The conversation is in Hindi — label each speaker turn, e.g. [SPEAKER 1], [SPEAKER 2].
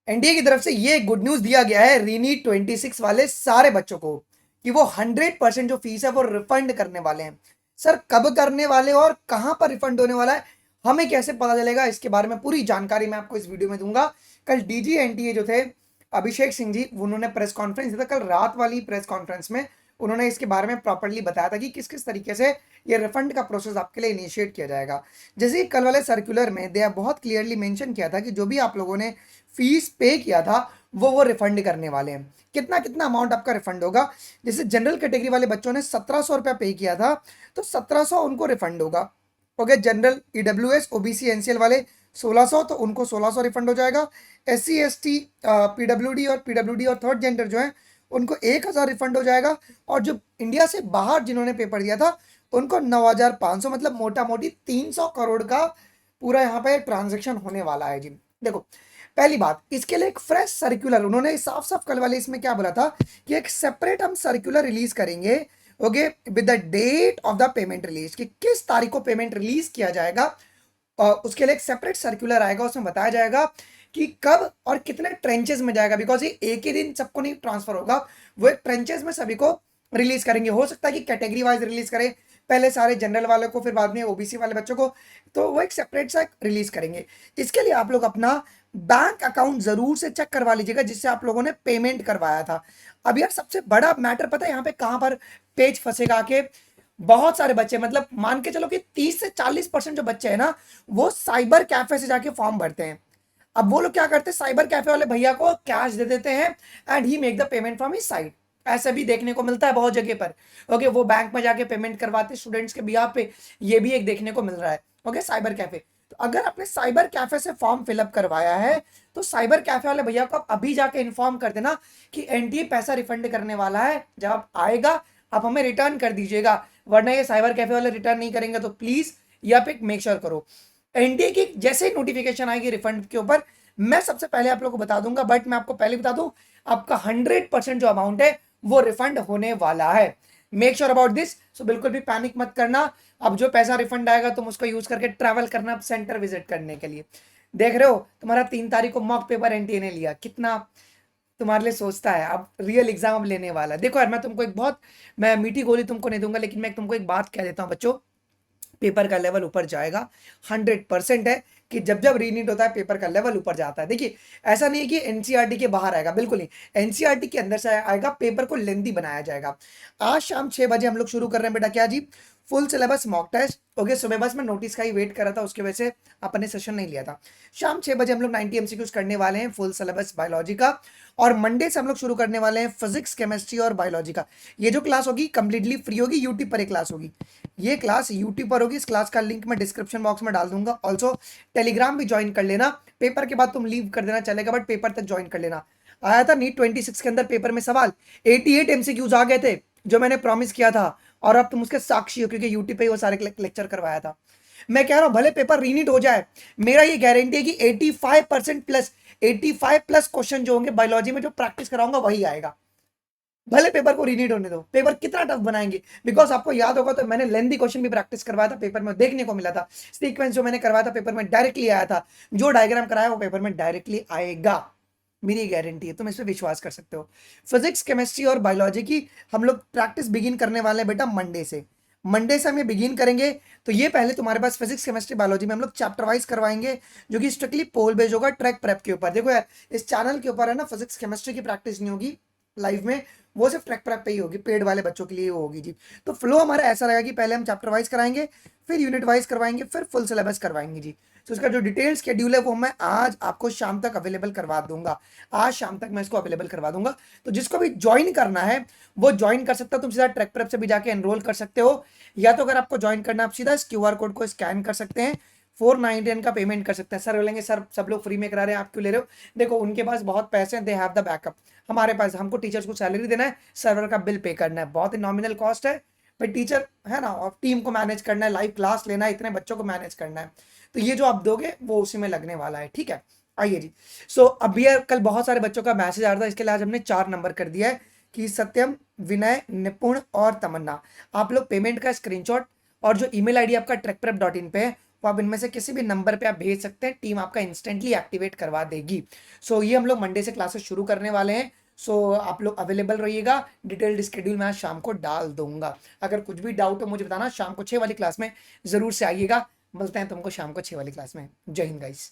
[SPEAKER 1] एनडीए की तरफ से ये गुड न्यूज दिया गया है रीनी 26 वाले सारे बच्चों को कि वो 100% जो फीस है वो रिफंड करने वाले हैं। सर कब करने वाले और कहां पर रिफंड होने वाला है, हमें कैसे पता चलेगा, इसके बारे में पूरी जानकारी मैं आपको इस वीडियो में दूंगा। कल डीजी एनटीए जो थे अभिषेक सिंह जी, उन्होंने प्रेस कॉन्फ्रेंस दिया था। कल रात वाली प्रेस कॉन्फ्रेंस में उन्होंने इसके बारे में प्रॉपर्ली बताया था कि किस किस तरीके से ये रिफंड का प्रोसेस आपके लिए इनिशिएट किया जाएगा। जैसे कल वाले सर्कुलर में दे बहुत क्लियरली मेंशन किया था कि जो भी आप लोगों ने फीस पे किया था वो रिफंड करने वाले हैं। कितना कितना अमाउंट आपका रिफंड होगा। जैसे जनरल कैटेगरी वाले बच्चों ने 1700 रुपया पे किया था तो 1700 उनको रिफंड होगा। Okay, general EWS OBC NCL वाले 1600 तो उनको 1600 रिफंड हो जाएगा। एससी एसटी पीडब्ल्यूडी और थर्ड जेंडर जो है उनको 1000 रिफंड हो जाएगा। और जो इंडिया से बाहर जिन्होंने पेपर दिया था उनको 9500, मतलब मोटा मोटी 300 करोड़ का पूरा यहाँ पे ट्रांजेक्शन होने वाला है जी। देखो, पहली बात, इसके लिए एक फ्रेश सर्कुलर उन्होंने साफ साफ कल वाले इसमें क्या बोला था कि एक सेपरेट हम सर्कुलर रिलीज करेंगे। Okay, with the date of the payment release, कि किस तारीख को पेमेंट रिलीज किया जाएगा। उसके लिए एक सेपरेट सर्कुलर आएगा, उसमें बताया जाएगा कि कब और कितने ट्रेंचेस में जाएगा। बिकॉज ये एक ही दिन सबको नहीं ट्रांसफर होगा, वो एक ट्रेंचेस में सभी को रिलीज करेंगे। हो सकता है कि कैटेगरी वाइज रिलीज करें, पहले सारे जनरल वालों को फिर बाद में ओबीसी वाले बच्चों को, तो वो एक सेपरेट सा रिलीज करेंगे। इसके लिए आप लोग अपना बैंक अकाउंट जरूर से चेक करवा लीजिएगा जिससे आप लोगों ने पेमेंट करवाया था। अब यार सबसे बड़ा मैटर पता है यहाँ पे कहां पर पेज फंसेगा के, बहुत सारे बच्चे, मतलब मान के चलो कि 30 से 40% जो बच्चे हैं ना वो साइबर कैफे से जाके फॉर्म भरते हैं। अब वो लोग क्या करते हैं, साइबर कैफे वाले भैया को कैश दे देते हैं and he make the payment from his side. ऐसा भी देखने को मिलता है बहुत जगह पर। ओके, वो बैंक में जाके पेमेंट करवाते स्टूडेंट्स के बिहाफ पे, ये भी एक देखने को मिल रहा है। ओके, साइबर कैफे, तो अगर आपने साइबर कैफे से फॉर्म फिलअप करवाया है तो साइबर कैफे वाले भैया को आप अभी जाके इन्फॉर्म कर देना कि एनटीए पैसा रिफंड करने वाला है, जब आप आएगा आप हमें रिटर्न कर दीजिएगा, वरना ये साइबर कैफे वाले रिटर्न नहीं करेंगे। तो प्लीज यहाँ पे मेक श्योर करो एनटीए की जैसे ही नोटिफिकेशन आएगी रिफंड के ऊपर मैं सबसे पहले आप लोग को बता दूंगा। बट मैं आपको पहले बता दूं, आपका 100% जो अमाउंट है वो रिफंड होने वाला है। Make sure about this. So बिल्कुल भी पैनिक मत करना। अब जो पैसा रिफंड आएगा तुम उसको यूज करके ट्रैवल करना सेंटर विजिट करने के लिए। देख रहे हो तुम्हारा 3 तारीख को मॉक पेपर एनटीए ने लिया, कितना तुम्हारे लिए सोचता है। अब रियल एग्जाम अब लेने वाला है। देखो यार, मैं तुमको एक बहुत, मैं मीठी गोली तुमको नहीं दूंगा, लेकिन मैं तुमको एक बात कह देता हूँ बच्चों, पेपर का लेवल ऊपर जाएगा। 100% है कि जब जब रीनीट होता है पेपर का लेवल ऊपर जाता है। देखिए, ऐसा नहीं है कि एनसीईआरटी के बाहर आएगा, बिल्कुल नहीं, एनसीईआरटी के अंदर से आएगा। पेपर को लेंथी बनाया जाएगा। आज शाम 6 बजे हम लोग शुरू कर रहे हैं बेटा, क्या जी, full syllabus mock test. Okay, सुबह बस मैं नोटिस का ही वेट कर रहा था, उसकी वजह से अपने सेशन नहीं लिया था। शाम 6 बजे हम लोग 90 एमसीक्यूज करने वाले हैं फुल सिलेबस बायोलॉजी का। और मंडे से हम लोग शुरू करने वाले हैं फिजिक्स केमिस्ट्री और बायोलॉजी का। ये जो क्लास होगी कंप्लीटली फ्री होगी, यूट्यूब पर एक क्लास होगी। ये क्लास यूट्यूब पर होगी। इस क्लास का लिंक मैं डिस्क्रिप्शन बॉक्स में डाल दूंगा। ऑल्सो टेलीग्राम भी ज्वाइन कर लेना। पेपर के बाद तुम लीव कर देना चलेगा, बट पेपर तक ज्वाइन कर लेना। आया था नीट 26 के अंदर पेपर में सवाल, 88 एमसीक्यूज आ गए थे जो मैंने प्रॉमिस किया था। और अब तुम उसके साक्षी हो क्योंकि यूट्यूब पे ही वो सारे लेक्चर करवाया था। मैं कह रहा हूं भले पेपर रीनीट हो जाए, मेरा ये गारंटी है कि 85% प्लस 85 प्लस क्वेश्चन जो होंगे बायोलॉजी में जो प्रैक्टिस कराऊंगा वही आएगा। भले पेपर को रीनीट होने दो, पेपर कितना टफ बनाएंगे। बिकॉज आपको याद होगा तो मैंने लेंथी क्वेश्चन भी प्रैक्टिस करवाया था, पेपर में देखने को मिला था। सीक्वेंस जो मैंने करवाया था पेपर में डायरेक्टली आया था, जो डायग्राम कराया वो पेपर में डायरेक्टली आएगा। मेरी गारंटी है, तुम इस पर विश्वास कर सकते हो। फिजिक्स केमिस्ट्री और बायोलॉजी की हम लोग प्रैक्टिस बिगिन करने वाले हैं बेटा मंडे से। मंडे से हम ये बिगिन करेंगे। तो ये पहले तुम्हारे पास फिजिक्स केमिस्ट्री बायोलॉजी में हम लोग चैप्टर वाइज करवाएंगे, जो कि स्ट्रिक्टली पोल बेस्ड होगा, ट्रैक प्रेप के ऊपर। देखो यार, इस चैनल के ऊपर है ना फिजिक्स केमिस्ट्री की प्रैक्टिस नहीं होगी लाइव में, वो सिर्फ ट्रैक प्रेप पे ही होगी, पेड वाले बच्चों के लिए होगी जी। तो फ्लो हमारा ऐसा रहेगा कि पहले हम चैप्टर वाइज कराएंगे, फिर यूनिट वाइज करवाएंगे, फिर फुल सिलेबस करवाएंगे जी। तो इसका जो डिटेल शेड्यूल है वो मैं आज आपको शाम तक अवेलेबल करवा दूंगा। आज शाम तक मैं इसको अवेलेबल करवा दूंगा। तो जिसको भी ज्वाइन करना है वो ज्वाइन कर सकता है। तुम सीधा ट्रैक प्रेप से भी जाके एनरोल कर सकते हो, या तो अगर आपको ज्वाइन करना आप सीधा इस क्यूआर कोड को स्कैन कर सकते हैं, 499 का पेमेंट कर सकते हैं। सर बोलेंगे सर सब लोग फ्री में करा रहे हैं आप क्यों ले रहे हो। देखो उनके पास बहुत पैसे हैं, दे हैव द बैकअप। हमारे पास, हमको टीचर्स को सैलरी देना है, सर्वर का बिल पे करना है, बहुत ही नॉमिनल कॉस्ट है। भाई टीचर है ना, और टीम को मैनेज करना है, लाइव क्लास लेना है, इतने बच्चों को मैनेज करना है। तो ये जो आप दोगे वो उसी में लगने वाला है, ठीक है। आइए जी। सो अब ये कल बहुत सारे बच्चों का मैसेज आ रहा था, इसके लिए आज हमने 4 नंबर कर दिया है कि सत्यम, विनय, निपुण और तमन्ना, आप लोग पेमेंट का स्क्रीनशॉट और जो ईमेल आईडी आपका ट्रैकप्रेप.in पे है तो आप इनमें से किसी भी नंबर पे आप भेज सकते हैं, टीम आपका इंस्टेंटली एक्टिवेट करवा देगी। सो ये हम लोग मंडे से क्लासेस शुरू करने वाले हैं। सो आप लोग अवेलेबल रहिएगा, डिटेल्ड शेड्यूल मैं आज शाम को डाल दूंगा। अगर कुछ भी डाउट हो मुझे बताना, शाम को 6 वाली क्लास में जरूर से आइएगा। मिलते हैं तुमको शाम को 6 वाली क्लास में। जय हिंद गाइस।